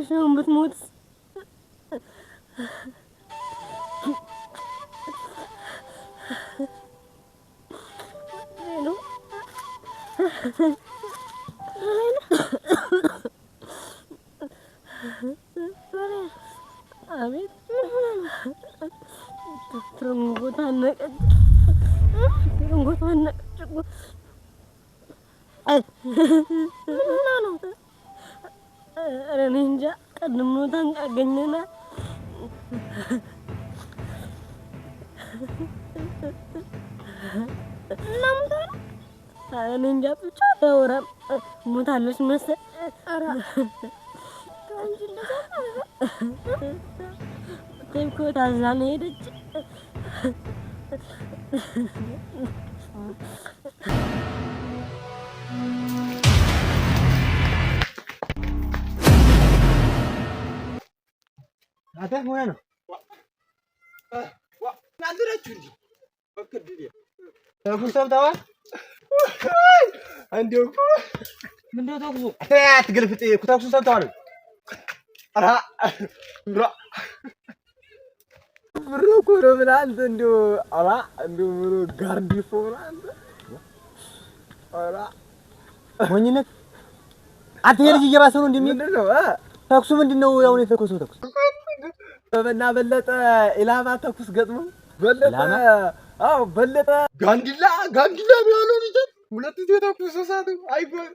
شو بتموت زينو አቤት ትርንጎት አነቀች ትርንጎት አነቀች ምንና ነው ኧረ እኔ እንጃ ቀድሞ ታንቃገኘና እናምታ እኔ እንጃ ብቻ አታወራም ሞታለች መሰል ኧረ አንቺ እንደዛ ተይኮ ታዛነ ሄደች አታ ሆነ ነው ናንደረችሁ እንዴ በከድዴ ተኩሰብታዋል አንዴው ምንድነው ተኩሱ አትገልፍጥ ኩታኩሱ ሰብታዋል አራ ብራ ብሮኮ ነው ምናንተ እንደው አራ እንደው ምሮ ጋርዲፎ ምናንተ አራ ሞኝነት አትሄድ እየባሰ ነው እንደሚምንድነው ተኩሱ ምንድነው ያው ነው የተኩሱ ተኩሱ በበና በለጠ ኢላማ ተኩስ ገጥሞ በለጠ አው በለጠ ጋንዲላ ያለው ልጅ ሁለት ጊዜ ተኩስ ሰሳት አይጎል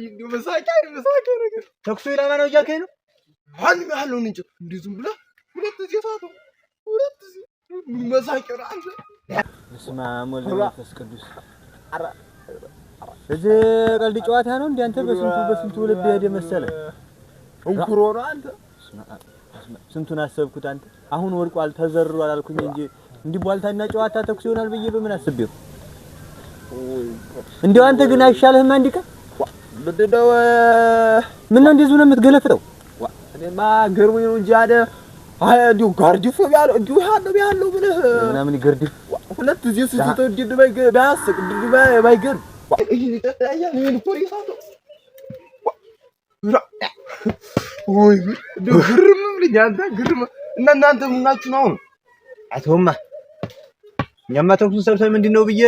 እንደው መሳቂያ ነገር ተኩሱ ኢላማ ነው እያልከኝ ነው ማን ያለው እንጂ እንዴ ዝም ብለ ሁለት ጊዜ ሳቱ ሁለት ጊዜ መሳቂያ አንተ እስማ ሞል መንፈስ ቅዱስ አራ እዚህ ቀልድ ጨዋታ ነው እንዴ አንተ በስንቱ ልብ ሄደ መሰለ እንኩሮ ነው አንተ ስንቱን አሰብኩት አንተ አሁን ወርቋል ተዘርሯል አልኩኝ እንጂ እንዲህ ቧልታና ጨዋታ ተኩስ ይሆናል ብዬ በምን አስቤው እንዴው አንተ ግን አይሻልህም አንድ ቀን ምንድነው ምን እንደዚህ ነው የምትገለፍጠው እኔማ ገርሞኝ ነው እንጂ እንዲሁ ጋርዲፎ ያለው እንዲሁ ያለው ብለህ ምናምን ይገርድፍ ሁለት ጊዜ ስትተው እንዲህ ባያስቅ እንዲህ ባይገርም ምን ፖሊሳቶ ወይ ግርም ልኝ አንተ ግርም እናንተ ምናችሁ ነው አቶማ እኛማ ተኩሱን ሰብሰብ ምንድነው ብዬ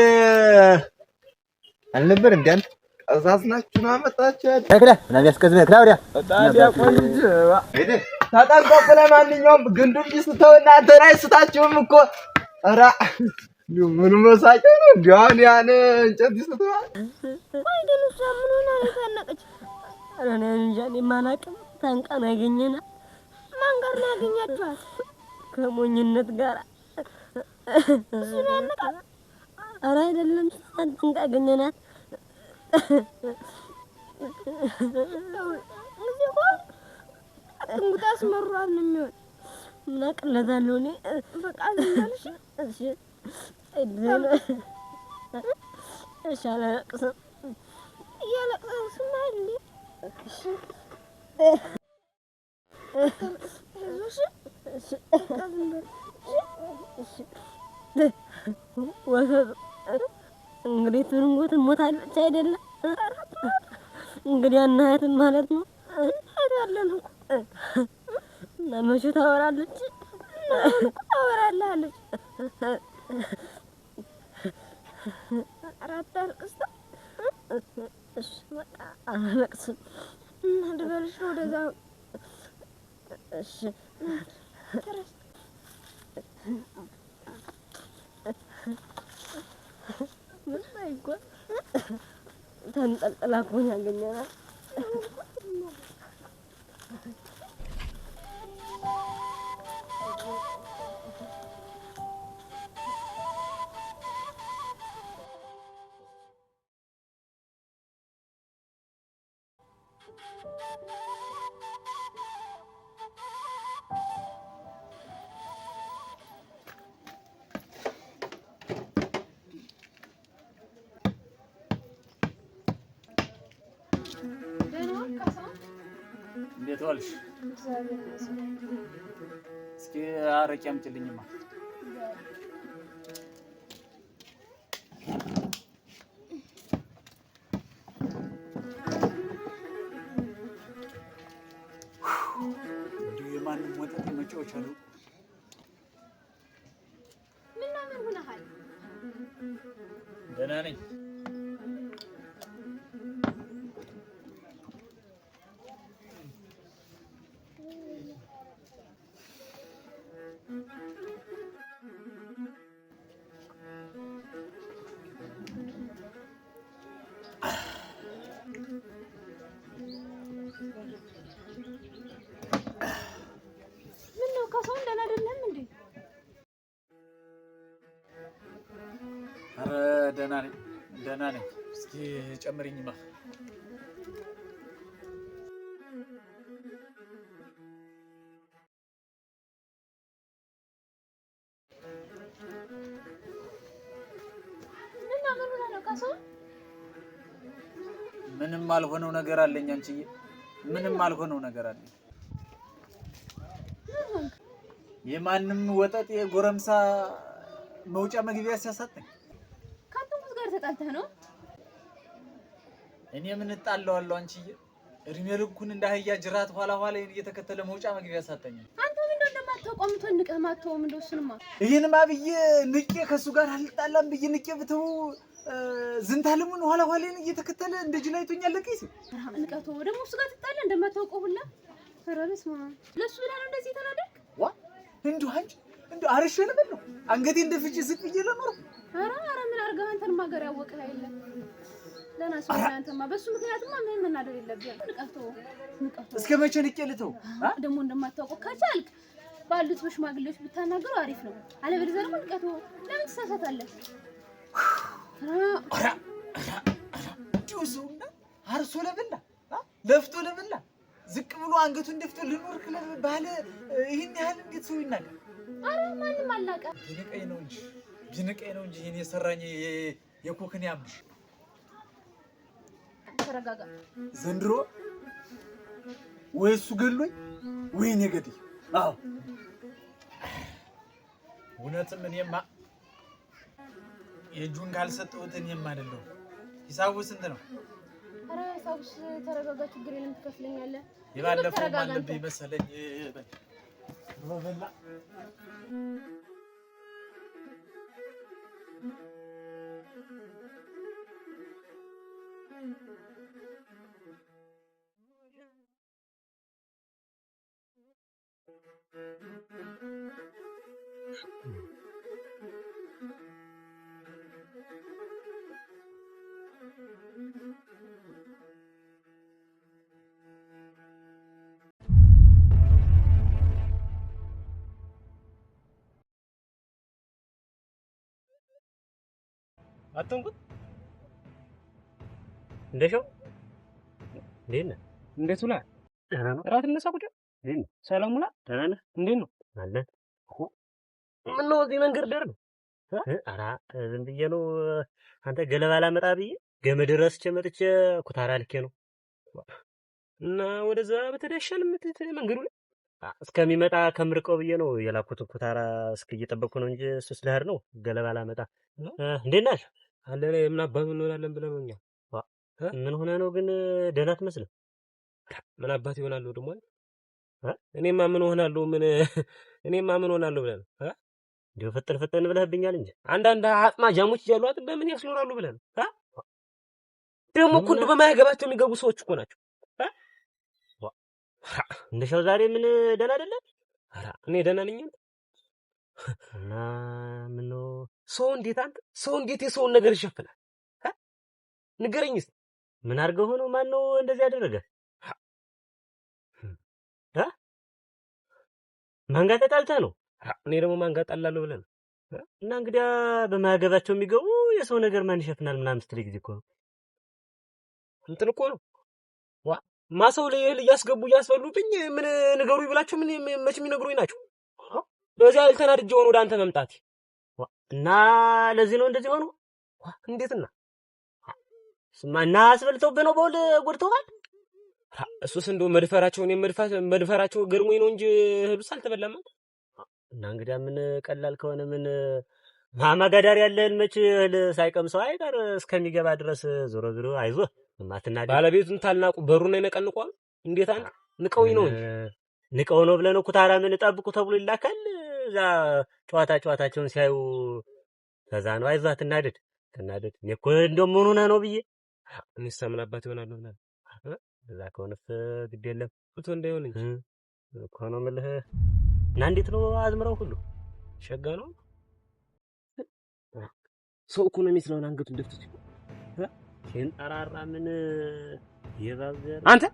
አልነበር እንዴ አንተ ቀዛዝናችሁ ነው አመጣችሁ ተክለ ምናምን ያስቀዝመ ክራውዲያ ታዲያ ቆንጆ ሄደ ታጣንቆ ለማንኛውም ግንዱን ይስተው እናንተ ላይ ስታችሁም እኮ አራ ምን መሳቀ ነው እንዴ ያን እንጨት ይስተው ወይ ደንሳ ምን ሆነ ታነቀች አረ እኔ እንጃ ማናቀም ታንቃን ያገኘና ማን ጋር ነው ያገኛችኋት ከሞኝነት ጋር ስለነቃ አረ አይደለም ታንቃ ያገኘናት እዚሁ እንግዳስ መሯል ነው የሚሆን እናቀለታለሁ እኔ በቃ ዝምብለሽ እሺ እሺ አላለቅስም እያለቅስም አይደል እሺ እንግዲህ ትርንጎት ሞታለች አይደለም እንግዲህ እናያትን ማለት ነው አይደለም እና መቼ ታወራለች ታወራለች አራት አልቅስታ እሺ በቃ አለቅስም እና ደበልሽ ወደዛ እሺ ተረስ ምን አይጓ ተንጠልጥላ እኮ ያገኘናል እንዴት ዋልሽ? እስኪ አረቄ አምጪልኝማ። መጫወቻ ነው። ምን ሆነሃል? ደህና ነኝ። ምነው ከሰው እንደና አይደለም እንዴ? ኧረ ደህና ነኝ። እስኪ ጨምሪኝማ። ምንም አልሆነው ነገር አለኝ አንቺዬ፣ ምንም አልሆነው ነገር አለኝ። የማንም ወጠጥ የጎረምሳ መውጫ መግቢያ ሲያሳጠኝ። ካንተስ ጋር ተጣልተህ ነው? እኔ ምን እጣለዋለሁ አንቺዬ? እድሜ ልኩን እንደ አህያ ጅራት ኋላ እየተከተለ መውጫ መግቢያ ያሳጠኝ። አንተ ምን እንደማታውቀው ንቀህ ማተውም እንደሱንማ ይሄንማ ብዬ ንቄ ከሱ ጋር አልጣላም ብዬ ንቄ ብተው ዝንታለሙን ኋላ እየተከተለ እንደ ጅላይቶኛ ለቀይስ ንቀቶ ደግሞ እሱ ጋር ትጣላ እንደማታውቀው ሁላ ፈረበስ ማ ለሱ ብላ ነው እንደዚህ ተናደቅ ዋ እንዲሁ አንቺ እንዲሁ አረሸን ነው አንገቴ እንደፍጭ ዝቅ ብዬ ለኖር። ኧረ ምን አርገህ አንተን ማገር ያወቀህ አይደለም ለናሱ አንተማ በሱ ምክንያትማ ምን መናደር የለብህም። ንቀቶ እስከ መቼ ንቄ ልተው? ደግሞ እንደማታውቀው ከቻልክ ባሉት በሽማግሌዎች ብታናገሩ አሪፍ ነው። አለበለዚያ ደግሞ ንቀቶ ለምን ትሳሳታለህ? ጁሱና አርሶ ለበላ ለፍቶ ለበላ ዝቅ ብሎ አንገቱን ደፍቶ ልኖር ክለብ ባለ ይሄን ያህል እንዴት ሰው ይናገር? አረ ማንም አላቀ ቢንቀኝ ነው እንጂ ይሄን የሰራኝ የኮክን ያምሽ። ተረጋጋ። ዘንድሮ ወይ እሱ ገሎኝ ወይ እኔ ገድይ። አዎ እውነትም እኔማ የእጁን ካልሰጠሁት እኔም አይደለሁ። ሂሳቡ ስንት ነው? ኧረ ሂሳቡስ ተረጋጋ፣ ችግር የለም ትከፍለኛለህ። የባለፈው አለብኝ መሰለኝ በበላ አትንኩት። እንደሻው እንዴት ነህ? እንዴት ውለሃል? ደህና ነው። እራት እነሳ ቁጭ እንዴት ነው? ሰላም ውለሃል? ደህና ነህ? እንዴት ነው? አለን። ምነው እዚህ መንገድ ደር ነው? ኧረ ዝም ብዬ ነው። አንተ ገለባ ላመጣ ብዬ ገመድ ረስቼ መጥቼ ኩታራ ልኬ ነው እና ወደዛ በተደሻል መንገዱ ላይ እስከሚመጣ ከምርቀው ብዬ ነው የላኩት። ኩታራ እስከ እየጠበቅኩ ነው እንጂ እሱ ስለሄድ ነው ገለባ ላመጣ። እንዴት ነህ? አለ ምን አባቱ እንሆናለን ብለህ ነው? እኛ ምን ሆነ ነው ግን ደህና አትመስልም። ምን አባት ይሆናለሁ ደግሞ እኔማ ምን ሆናለሁ ብለህ ነው እንዲሁ ፍጥን ብለህብኛል እንጂ አንዳንድ አጥማ ጃሞች ያሏት በምን ያስኖራሉ ብለህ ነው ደግሞ እኮ እንደው በማያገባቸው የሚገቡ ሰዎች እኮ ናቸው። እንደሻው ዛሬ ምን ደህና አይደለም? ኧረ እኔ ደህና ነኝ እና ምን ነው ሰው እንዴት የሰውን ነገር ይሸፍናል? ንገረኝ እስኪ ምን አድርገው ሆኖ ማን ነው እንደዚህ ያደረገ? ማን ጋር ተጣልተህ ነው? እኔ ደግሞ ማን ጋር ጣላለሁ ብለህ ነው? እና እንግዲያ በማያገባቸው የሚገቡ የሰው ነገር ማን ይሸፍናል ምናምን ስትል ጊዜ እኮ ነው እንትን እኮ ነው ማሰው ላይ እያስገቡ እያስበሉብኝ ምን ንገሩ ይብላችሁ ምን መች የሚነግሩኝ ናቸው። በዚያ አልተናድጄ ሆኖ ወደ አንተ መምጣት እና ለዚህ ነው እንደዚህ ሆኖ እንዴትና ስማና አስበልተውብህ ነው በውል ጎድተዋል። እሱስ እንደው መድፈራቸው ገርሞኝ ነው እንጂ እህሉስ አልተበላም። እና እንግዲያ ምን ቀላል ከሆነ ምን ማማጋዳር ያለህን መች እህል ሳይቀምሰው አይቀር እስከሚገባ ድረስ ዞሮ አይዞህ ማትናደድ። ባለቤቱን ታልናቁ በሩን አይነቀንቋል። እንዴት አንተ ንቀውኝ ነው እንጂ ንቀው ነው ብለን ኩታራ ምን ጠብቁ ተብሎ ይላካል። እዛ ጨዋታቸውን ሲያዩ ከዛ ነው አይዟት ትናደድ። እኔ እኮ እንደው ምን ሆነህ ነው ብዬ እኔስ ምን አባት ይሆናል ብለህ እዛ ከሆነስ ግድ የለም እቶ እንዳይሆን እንጂ እኮ ነው የምልህ። እና እንዴት ነው አዝምረው ሁሉ ሸጋ ነው ሰው እኮ ነው የሚስለውን አንገቱን ደፍቶ ሲንጠራራ ምን የባዘር አንተ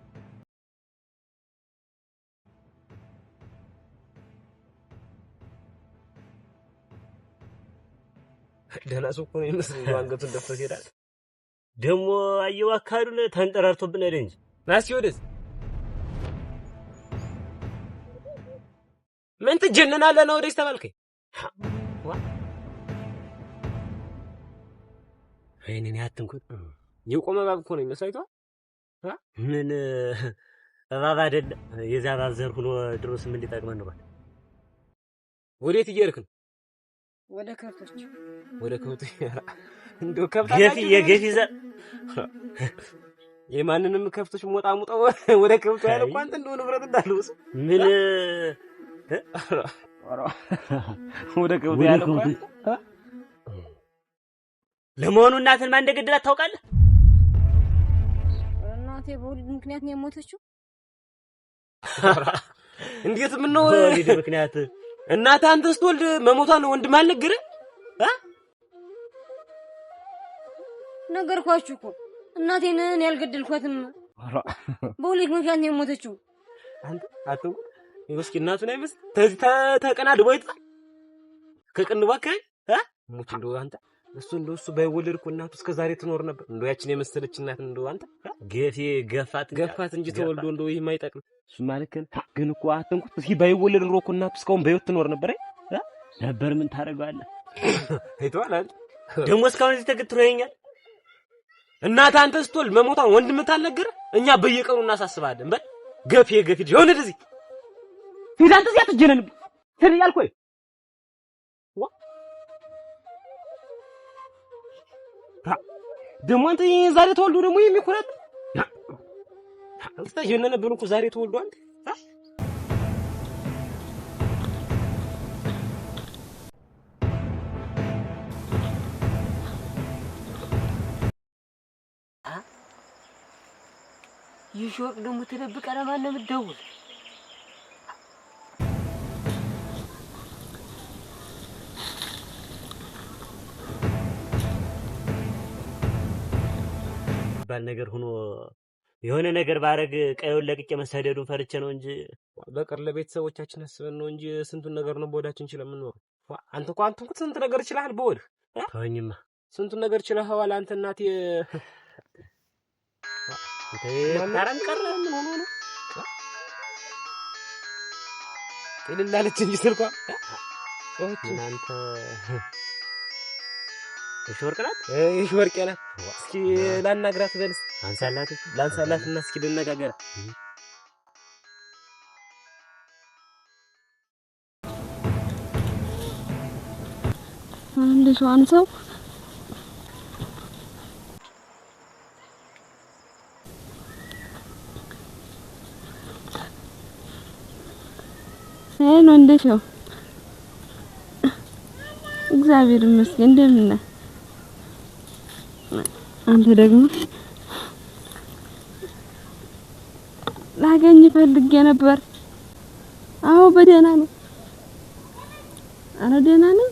ደህና ሰው እኮ ነው የሚመስለው አንገቱን ደፍቶ ሲሄዳል። ደግሞ አየው አካዱን ተንጠራርቶብን አይደል እንጂ ናሲ ወደስ ምን ትጀነናለህ ነው ወደስ ተባልከኝ። አይኔን ያትንኩት የቆመ እባብ እኮ ነው የሚመስለው። ምን እባብ አይደለም የዛ እባብ ዘር ሆኖ ድሮስ ምን ሊጠቅመን ነው? ወዴት እየሄድክ ነው? ወደ ከብቶች እንደው ከብታ የገፊ ዘር የማንንም ከብቶች ሞጣሙጠው ወደ ከብቱ ያለ እኮ አንተ እንደው ንብረት እንዳልውስ ምን ወደ ከብቱ ያለ እኮ ለመሆኑ እናትን ማን እንደገደላት ታውቃለህ? እናቴ በወሊድ ምክንያት ነው የሞተችው። እንዴት ምን ነው በወሊድ ምክንያት? እናት አንተ ስትወልድ መሞቷን ወንድም አልነገረህ? ነገርኳችሁ እኮ እናቴን እኔ ያልገደልኳትም በወሊድ ምክንያት ነው የሞተችው። አንተ አትው እስኪ እናቱን አይመስል ተዚህ ተቀናድቦ ይጣል ከቅንቧ አካባቢ ሙት እንደው አንተ እሱ ባይወለድ እኮ እናቱ እስከ ዛሬ ትኖር ነበር። እንደው ያችን የመሰለች እናት እንደው አንተ ገፋት እንጂ ተወልዶ እንደው ይሄ ማይጠቅም እሱ ማለት ግን እኮ አትንኩት እስኪ ባይወለድ ኑሮ እኮ እናቱ እስካሁን በህይወት ትኖር ነበር ነበር። ምን ታደርጋለህ? አይተዋል አይደል? ደግሞ እስካሁን እዚህ ተገትሮ ይኛል። እናት አንተ ስትወልድ መሞቷን ወንድም ታልነገረ እኛ በየቀኑ እናሳስባለን። በል ገፊ ሆነ እንደዚህ ፊት አንተ እዚያ ትጀነን ትል ያልኩህ ደግሞ አንተ ዛሬ ተወልዶ ደግሞ የሚኮራት አንተ ጀነነ ብሎ እኮ ዛሬ ተወልዶ አንተ ይሾቅ ደግሞ ተደብቀ ለማን ነው የምትደውል? ባል ነገር ሆኖ የሆነ ነገር ባረግ ቀየውን ለቅቄ መሰደዱን ፈርቼ ነው እንጂ በቀር ለቤተሰቦቻችን አስበን ነው እንጂ ስንቱን ነገር ነው በወዳችን ይችላል ምን ነው አንተ እኮ ስንት ነገር ይችላል በወድ ተወኝማ ስንቱን ነገር ይችላል አንተ እናቴ ታረም ቀረ ምን ሆኖ ነው ይልላለች እንጂ ስልኳ እናንተ እሽወርቅ ናት እስኪ ላናግራት በልስ ላንሳላትና እስኪ ልነጋገር አንድ ሰው ነው እንደሻው እግዚአብሔር ይመስገን እንደምን ነህ አንተ ደግሞ ላገኝ ፈልጌ ነበር አዎ በደህና ነው አረ ደህና ነኝ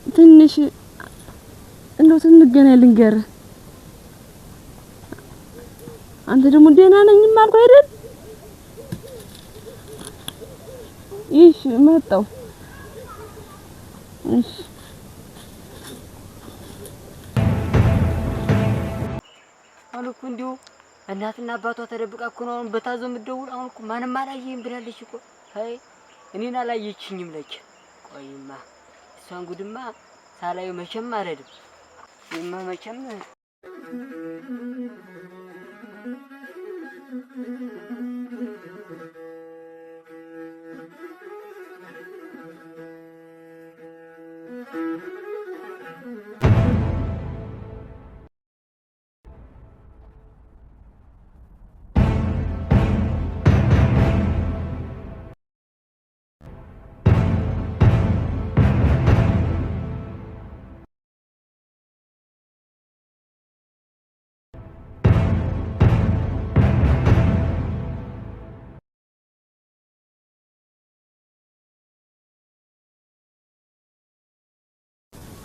ትንሽ እንደው ስንገናኝ ልንገርህ አንተ ደግሞ ደህና ነኝ ማልኩ አይደል እሺ መጣሁ እሺ አልኩ እንዲሁ እናትና አባቷ ተደብቃ እኮ ነው በታዞ የምትደውል አሁን እኮ ማንም አላየኝም ብላለች እኮ አይ እኔን አላየችኝም ለች ቆይማ እሷን ጉድማ ሳላዩ መቼም አልሄድም መቼም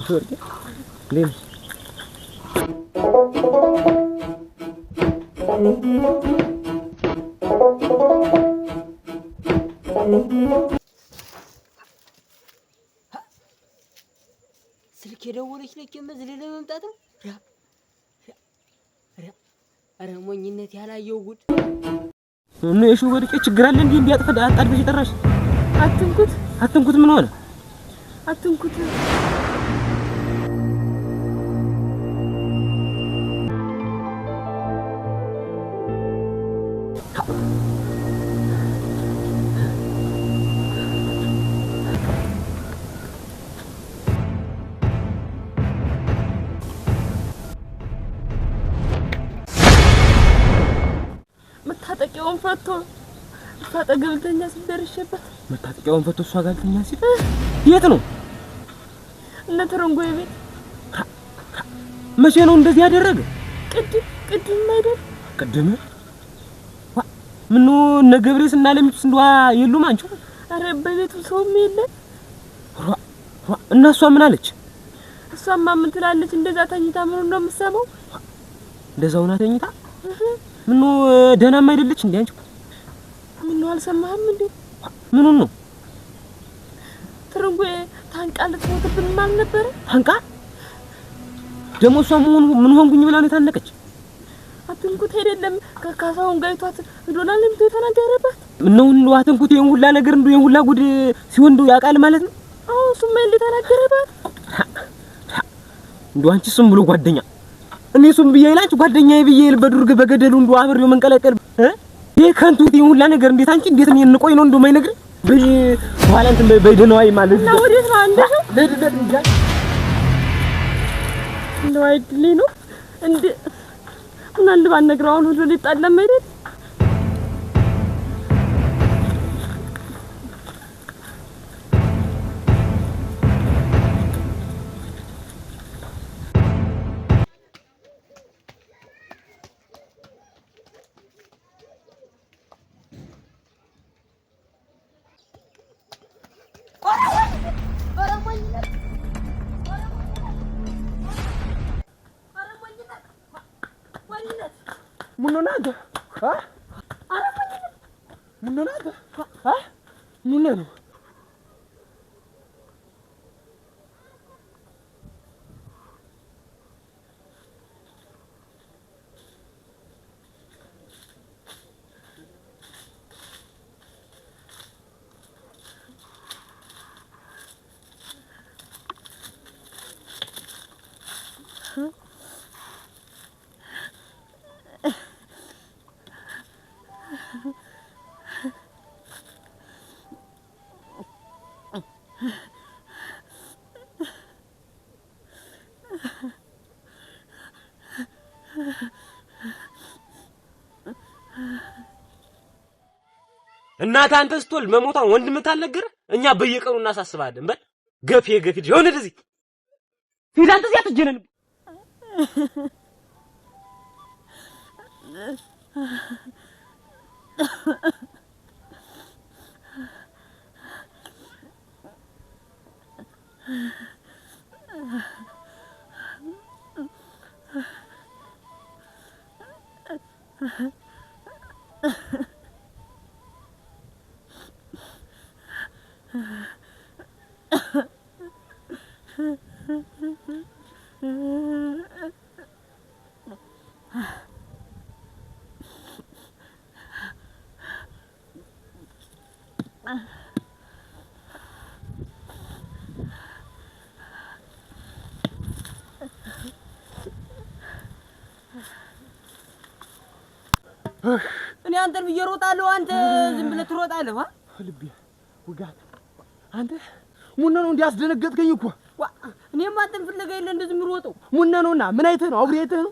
ወርቄ ሌም ስልክ የደወለች ነች መዝለል ለመምጣት ነው። ኧረ ሞኝነት ያላየው ጉድ ምን እሺ ወርቄ ችግር አለ እንዴ እንዲያጥፍ አጣድፈሽ ጠራሽ አትንኩት ምን ሆነ አትንኩት መታጠቂያውን ፈቶ ታጠገብልተኛ ሲደርሽበት መታጠቂያውን ፈቶ እሷ ጋር ልተኛ ሲል የት ነው እነ ተረንጎዬ ቤት መቼ ነው እንደዚህ ያደረገ ቅድም አይደል ቅድም ምን ነው እነ ገብሬስ እና ለሚቱስ እንደዋ የሉም አንቺ አረ በቤቱ ሰውም የለም እና እሷ ምን አለች እሷማ ምን ትላለች እንደዛ ተኝታ ምን ነው የምትሰማው እንደዛው ና ተኝታ ምን ነው ደህናም አይደለች እንዴ አንቺ ምን ነው አልሰማህም እንዴ ምኑን ነው ተረንጎዬ ታንቃ ልትሞትብን ማለት ነበር ታንቃ ደሞ እሷ ምን ሆንኩኝ ብላ ነው የታነቀች አትንኩት አይደለም ከካሳውን ጋይቷት ዶላር ለምቶ የተናገረባት ነው እንደው አትንኩት ይሄን ሁላ ነገር እንደው ይሄን ሁላ ጉድ ሲወንዱ ያቃል ማለት ነው አዎ እሱማ እንደተናገረባት እንደው አንቺ ስም ብሎ ጓደኛ እኔ እሱም ብዬ ይላንቺ ጓደኛዬ ብዬ በዱርግ በገደሉ እንደው አብሬው መንቀለቀል ይሄ ከንቱ ይሄን ሁላ ነገር እንዴት አንቺ እንዴት ነው እንቆይ ነው እንደው ማይነግር በኋላ እንትን በይደነዋይ ማለት ነው ወዴት ነው አንደው ለድለት እንጃ እንደው አይድሊ ነው እንዴ ምን አለ ባነግረው አሁን ሁሉ ሊጣለም አይደል ሙነናተ ሙነናተ ሙነኑ እናት አንተ ስትወል መሞቷን ወንድም ታልነገረ እኛ በየቀኑ እናሳስባለን በል ገፊ ሆነ እንደዚህ ፊት አንተ እዚያ ትጀነን እኔ አንተን ብዬ እሮጣለሁ አንተ ዝም ብለህ ትሮጣለህ ልቤ ውጋት አንተ ሙነ ነው እንዲያስደነገጥከኝ እኮ እኔማ አንተን ፍለጋ የለ እንደዚህ የምሮጠው ሙነ ነውና ምን አይተህ ነው አውሬ አይተህ ነው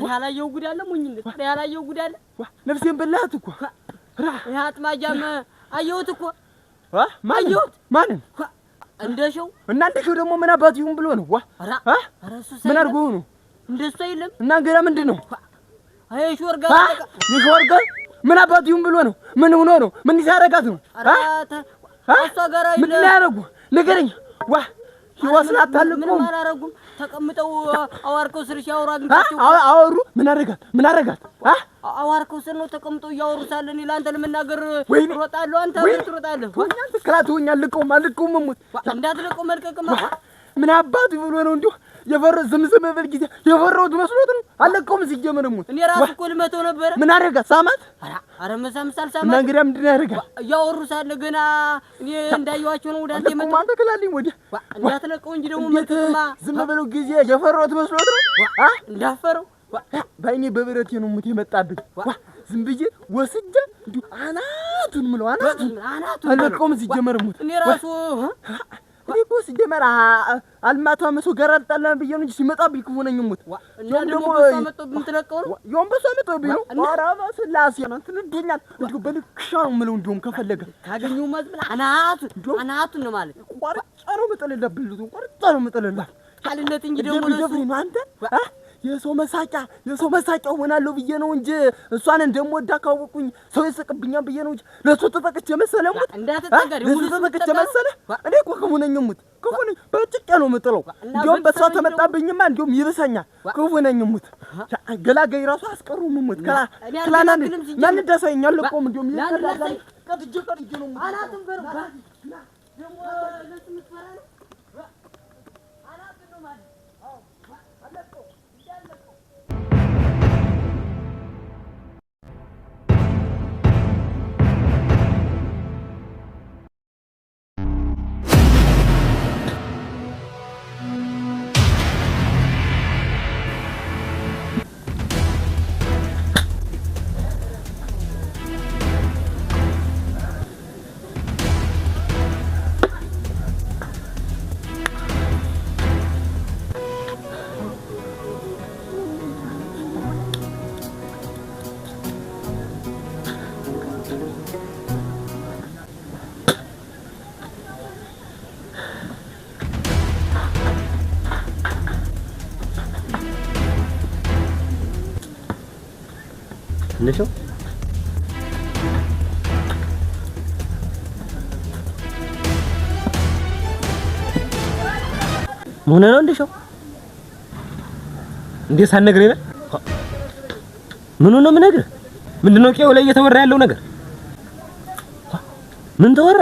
ያላየው ጉድ አለ ሞኝነት ያላየው ጉድ አለ ነፍሴን በላሃት እኮ ያ አጥማጃም አየሁት እኮ ማየሁት ማንን እንደሸው እና እንደሸው ደግሞ ምን አባቱ ይሁን ብሎ ነው ምን አድርጎ ነው እንደሱ አይደለም እና ገና ምንድነው አይ ሾርጋ ምን አባቱ ይሁን ብሎ ነው ምን ሆኖ ነው ምን ይሳረጋት ነው አሷ ጋራ ምን ያረጉ ንገረኝ ህይወትን አታልቁም። ምንም አላረጉም። ተቀምጠው አዋርከው ስር ሲያወሩ አግኝታቸው አወሩ። ምን አረጋት? አዋርከው ስር ነው ተቀምጠው እያወሩ ሳለ እኔ ለአንተ ለመናገር እሮጣለሁ። አንተ ምን ትሮጣለህ? አልለቀውም እሙት እንዳትለቀው መልቀቅማ ምን አባቱ ብሎ ነው እንዲሁ የፈረው ዝምዝም በል ጊዜ የፈረውት መስሎት ነው። አለቀውም ሲጀመር እሙት እኔ ራሱ እኮ ልመተው ነበረ። ምን አረጋት? ሳማት? ኧረ መሳም ሳልሳማት እና እንግዲህ ምንድን ነው ያደርጋት? እያወሩ ሳለ ገና እኔ እንዳየኋቸው ነው ወደ አንተ የመጣው። አንተ ክላልኝ ወዲያ እንዳትለቀው እንጂ ደግሞ መልቀቅማ ዝም በለው ጊዜ የፈረውት መስሎት ነው። እንዳፈረው ባይኔ በብረቴ ነው እሙት የመጣብኝ። ዝም ብዬ ወስጄ እንዲሁ አናቱን ምለው አናቱን አለቀውም ሲጀመር እሙት እኔ ራሱ እኔ እኮ ሲጀመር አልማቷ መስሎ ጋር አልጣላም ብዬ ነው እንጂ ሲመጣብኝ ክፉ ነኝ እሙት። ደግሞ መጥቶብኝ ትለቀው ነው የወንበሷ መጥቶብኝ ነው። ኧረ በስላሴ ነው እንትን ይዶኛል እንዲሁ በልክሻ ነው የምለው። እንዲሁም ከፈለገ ካገኘው መስል አናቱን ነው ማለት ቆርጬ ነው የምጥልላት ብልቱን ቆርጬ ነው የምጥልላት ካልነት እንጂ ደግሞ ደፍሪ ነው አንተ የሰው መሳቂያ ሆናለሁ ብዬ ነው እንጂ እሷን እንደምወዳ ካወቁኝ ሰው ይስቅብኛል ብዬ ነው እንጂ ለሱ ተጠቅቼ መሰለህ እሙት። ለሱ ተጠቅቼ መሰለህ እኔ እኮ ክፉ ነኝ እሙት፣ ክፉ ነኝ። በጭቄ ነው የምጥለው። እንዲያውም በሷ ተመጣብኝማ እንዲያውም ይብሰኛል። ክፉ ነኝ እሙት። ገላጋይ ራሱ አስቀሩም እሙት። ክላናን ማን ደሰኛል ለቆም እንዲያውም ይከላላል ከፍጀ ነው አናትም በሩ ደግሞ ለሱ ምትፈራ ነው አናት ነው ማለት አለቀው እንደው ምን ነው እንደው እንዴ ሳትነግረኝ ነው? ምን ነው የምነግርህ? ምንድነው ቄው ላይ እየተወራ ያለው ነገር? ምን ተወራ?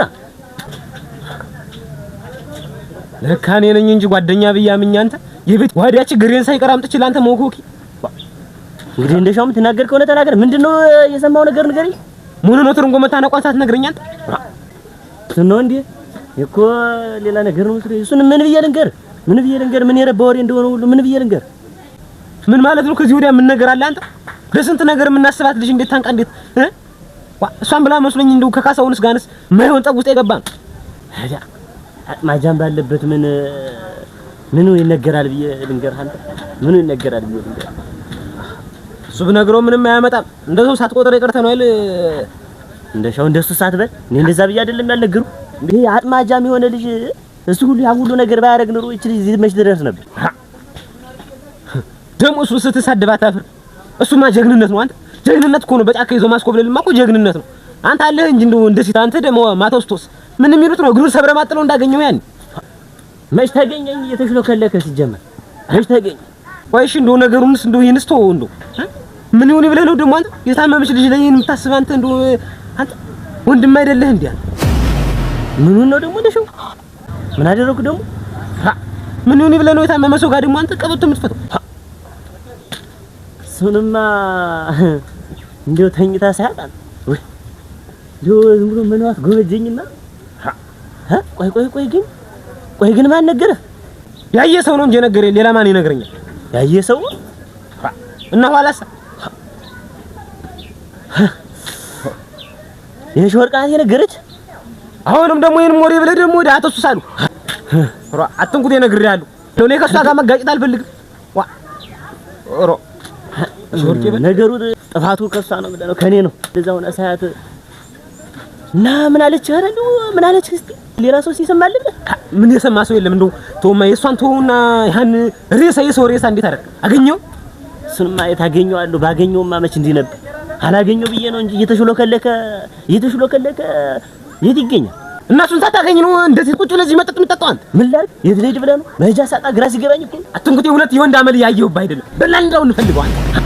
ለካ እኔ ነኝ እንጂ ጓደኛ ብዬ አምኜ አንተ የቤት ዋዲያ ችግሬን ሳይቀር አምጥቼ ለአንተ ሞኮኪ እንግዲህ እንደሻው የምትናገር ከሆነ ተናገር። ምንድነው የሰማው ነገር ንገረኝ። ምን ነው ትርንጎ መታነቋን ሳትነግረኝ አንተ ነው እንዴ? እኮ ሌላ ነገር ነው። እሱን ምን ብዬ ልንገር? ምን የረባ ወሬ እንደሆነ ሁሉ ምን ብዬ ልንገር? ምን ማለት ነው? ከዚህ ወዲያ ምን ነገር አለ አንተ? ለስንት ነገር የምናስባት ልጅ እንዴት ታንቃ እንዴት እሷን ብላ መስሎኝ እንደው ከካሳውንስ ጋርስ ማይሆን ጠብ ውስጥ የገባ ነው። ማጃም ባለበት ምን ይነገራል ብዬ ልንገርህ አንተ? ምን ይነገራል ብዬ ልንገርህ? እሱ ብነግረው ምንም አያመጣም። እንደው ሳትቆጥር ይቀርተ ነው አይደል? እንደሻው እንደሱ ሳትበል እኔ እንደዛ ብዬ አይደለም ያልነገሩ። ይሄ አጥማጃም የሆነ ልጅ እሱ ሁሉ ነገር ባያረግ ኑሮ እቺ ልጅ መች ድረስ ነበር። ደግሞ እሱ ስትሳደባት አፍር። እሱማ ጀግንነት ነው። አንተ ጀግንነት እኮ ነው። በጫካ ይዞ ማስኮብለልማ እኮ ጀግንነት ነው። አንተ አለህ እንጂ እንደው እንደዚህ አንተ ደግሞ ማተውስቶስ ምን የሚሉት ነው? እግሩን ሰብረ ማጥለው እንዳገኘው ያን መች ተገኘኝ እየተሽሎከለከ ሲጀመር መች ተገኘ። ቆይሽ እንደው ነገሩንስ እንደው ይሄንስ ተወው። እንደው ምን ይሁን ብለህ ነው ደግሞ አንተ የታመመች ልጅ ላይ የምታስብ አንተ? እንደው አንተ ወንድም አይደለህ እንዴ? ምኑን ነው ደግሞ እንደሽው ምን አደረኩ ደግሞ? ምን ይሁን ብለህ ነው የታመመ ሰው ጋር ደግሞ አንተ ቀበቶ የምትፈተው? እሱንማ እንደው ተኝታ ሳያጣን ወይ እንደው ዝም ብሎ ምንዋት ጎበጀኝና ቆይ ግን ማን ነገረህ? ያየ ሰው ነው እንጂ ነገረኝ። ሌላ ማን ይነግረኛል? ያየ ሰው እና ኋላስ የሽ ወርቃት የነገረች አሁንም ደግሞ ይሄን ሞሬ ብለህ ደግሞ ወደ አተሱሳሉ አትንኩት የነግሬያለሁ። ለኔ ከሷ ጋር መጋጨት አልፈልግም። ኦሮ ሾርቄ ነገሩ ጥፋቱ ከሷ ነው ብለህ ነው ከኔ ነው እንደዛው ነው ሳያት እና ምን አለች? ኧረ እንደው ምን አለች? እስቲ ሌላ ሰው ሲሰማል ምን የሰማ ሰው የለም። እንደው ተውማ የሷን ተውና ያን ሬሳ የሰው ሬሳ እንዴት አደረክ? አገኘው? እሱንማ የታገኘዋለሁ። ባገኘውማ መች እንዲህ ነበር። አላገኘው ብዬ ነው እንጂ እየተሽሎከለከ የት ይገኛል? እነሱን ሳታገኝ ነው እንደዚህ ቁጭ ብለህ እዚህ መጠጥ የምጠጣው አንተ? ምን ላድርግ? የት ልሄድ ብለህ ነው? መሄጃ ሳጣ ግራ ሲገባኝ እኮ አትንኩቴ ሁለት የወንድ አመል ያየሁብህ አይደለም። በላን እንዳው እንፈልገው አንተ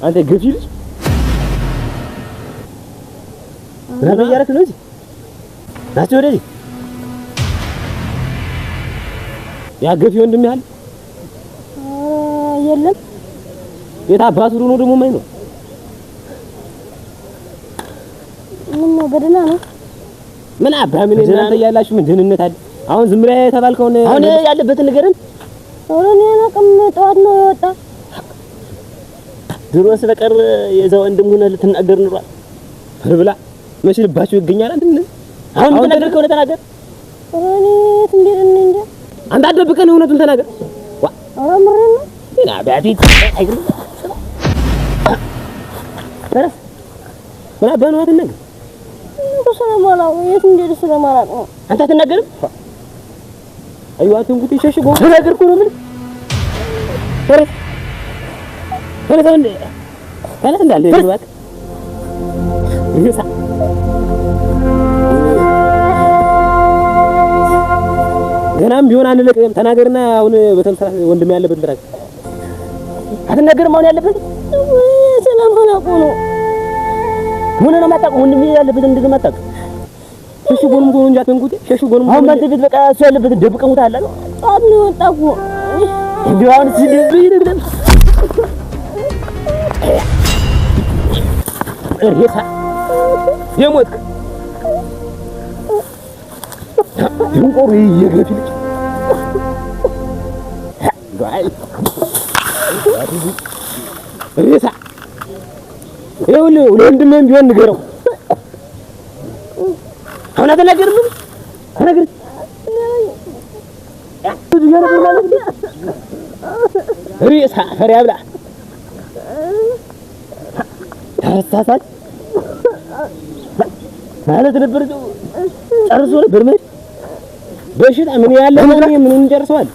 አንተ ገፊ ልጅ ምን አበያረክ ነው? እዚህ ናቸው ወደዚህ ያ ገፊ ወንድም ያህል የለም። የት አባቱ ነው ደግሞ ማይ ነው? ምን ነው በደህና ነው? ምን አባ ምን እናንተ ያላችሁ ምን ደህንነት አለ? አሁን ዝም ብለህ የተባልከውን አሁን ያለበትን ንገረን። አሁን ያናቀም ጠዋት ነው የወጣ ድሮስ በቀር የዛው እንደምሆነ ልትናገር ኑሯል። ፍርብላ መቼ ልባችሁ ይገኛል? አሁን ተናገርከው ለተናገር እኔ እንዴት እንዴ አንተ አደብቀን እውነቱን ተናገር። አምረን ነው እና ባቲት አይግር ተረስ ምን አባነው አትናገር። ስለማላው የት እንዴት ስለማላው ነው አንተ አትናገርም? አይዋቱን ጉት ይሸሽጎ ተናገርኩ ነው ምን ተረስ ተነስ እንዳለ ይባክ ይሳ ገናም ቢሆን አንለቅም። ተናገርና አሁን በተምሳሌ ወንድም ያለበት ልራክ አትናገርም? አሁን ያለበት ስለማላው ነው ምን ነው ማጣቅ ወንድም ያለበት እንደዚህ ማጣቅ እሺ ጎንም ጎን እንጃ ተንኩት እሺ ጎንም አሁን ባንተ ቤት በቃ እሱ ያለበት ደብቀውት አለ ነው ጣም ነው ወጣው እንዴው አሁን ሲደብ ይደብደብ እርሄታ የሞትክ ድንቆሩ የገፊ ልጅ ጋይ እርሄታ ይኸውልህ ወንድምህም ቢሆን ንገረው። አሁን አትናገርም? ተናገር ርዕሳ ፈሪያ ብላ ታሳሳት ማለት ነበር። ጨርሶ ነበር ማለት በሽታ ምን ያለ ምን እንጨርሰዋል።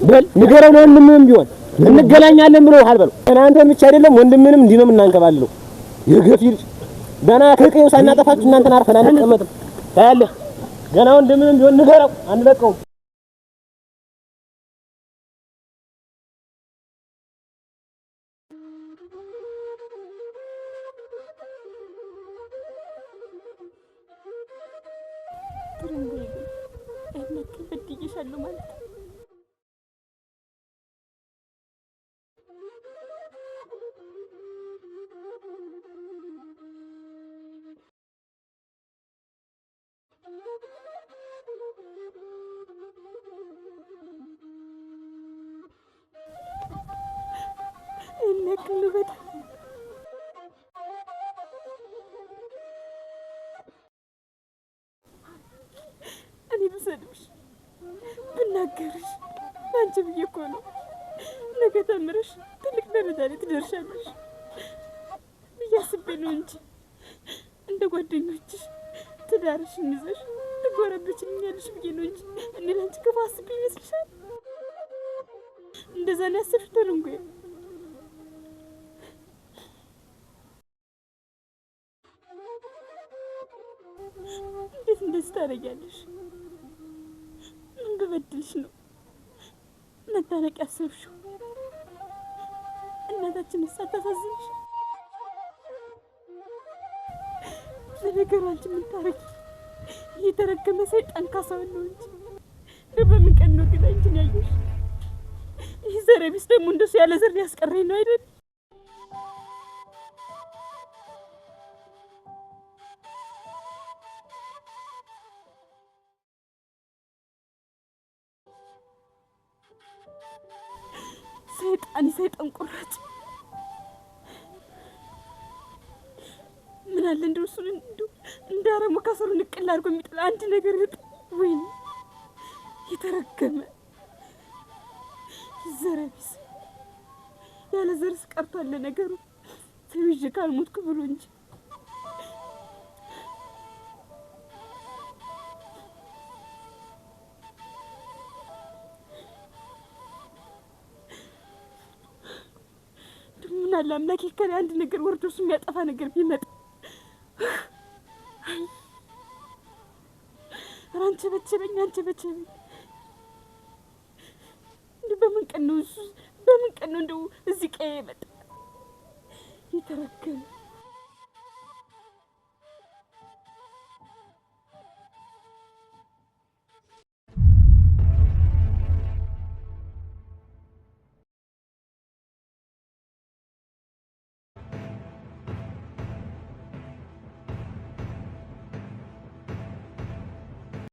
በል ንገረው ለወንድምህም ቢሆን እንገናኛለን ብለውሃል በለው። እናንተን ብቻ አይደለም ወንድምህንም እንዲህ ነው የምናንከባልለው። የገፊ ልጅ ገና ከቀዩ ሳናጠፋችሁ እናንተን አርፈን አንቀመጥም። ታያለህ ገና ወንድምህም ቢሆን ንገረው አንለቀውም። እኔ ብሰድብሽ ብናገርሽ አንቺ ብዬ እኮ ነው። ነገ ተምረሽ ትልቅ ደረጃ ላይ ትደርሻለሽ ብዬ አስቤ ነው እንጂ እንደ ጓደኞችሽ ትዳርሽን ይዘሽ ትጎረብችልኛለሽ ብዬ ነው እንጂ እኔ ላንቺ ክፉ አስቤ ይመስልሻል? እንደዛ ነው ያሰብሽ ተረንጎዬ? እንዴት እንደዚህ ታደርጊያለሽ? ምን በበድልሽ ነው መታረቅ ያሰብሽው? እናታችን ሳታሳዝንሽ? ለነገሩ አንቺ ምን ታረጊ? የተረገመ ሰይጣን ካሳውን ነው እንጂ በምን ቀን ነው ግን አንቺን ያየሽ? ይህ ዘረቢስ ደግሞ እንደሱ ያለ ዘር ያስቀረኝ ነው አይደል? ሰይጣን ቁራጭ ምን አለ እንደው እሱን እንደው እንዳረሙ ከሰሩ ንቅል አድርጎ የሚጥል አንድ ነገር ይጥ ወይኔ የተረገመ ዘረቢስ ያለ ዘርስ ቀርቷል ነገሩ ተይዤ ካልሞትኩ ብሎ እንጂ ምን አለ አምላኬ ከኔ አንድ ነገር ወርዶ እሱ የሚያጠፋ ነገር ቢመጣ አንቺ በቸበኝ እንዴ በምን ቀን ነው እንደው እዚህ ቀዬ መጣ የተረገመ